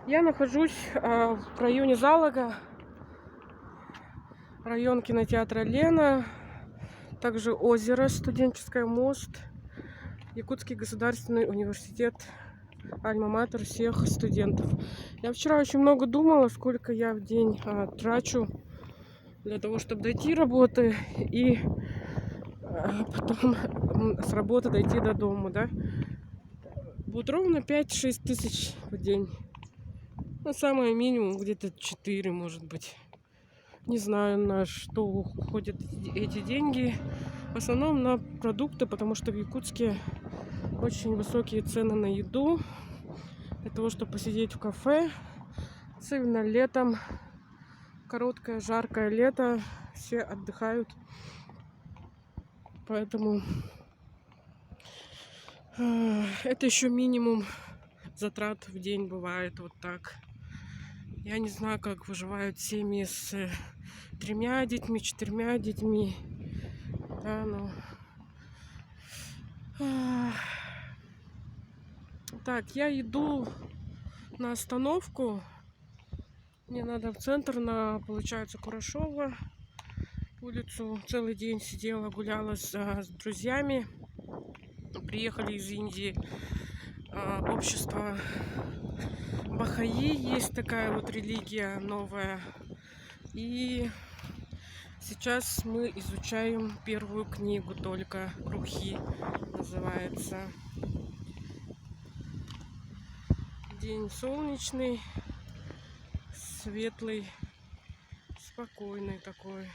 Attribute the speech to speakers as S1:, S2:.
S1: Я нахожусь в районе Залога, район кинотеатра Лена, также озеро, студенческое, мост, Якутский государственный университет, альма-матер всех студентов. Я вчера очень много думала, сколько я в день трачу для того, чтобы дойти работы и потом с работы дойти до дома, да. Будет ровно 5-6 тысяч в день. Ну, самое минимум где-то 4, может быть. Не знаю, на что уходят эти деньги. В основном на продукты, потому что в Якутске очень высокие цены на еду. Для того, чтобы посидеть в кафе. Особенно летом. Короткое, жаркое лето. Все отдыхают. Поэтому это еще минимум затрат в день бывает вот так. Я не знаю, как выживают семьи с 3 детьми, 4 детьми. Да, ну. Так, я иду на остановку. Мне надо в центр, на, получается, Курашова улицу. Целый день сидела, гуляла с друзьями. Приехали из Индии. Общество Бахаи, есть такая вот религия новая. И сейчас мы изучаем первую книгу только. Рухи называется. День солнечный, светлый, спокойный такой.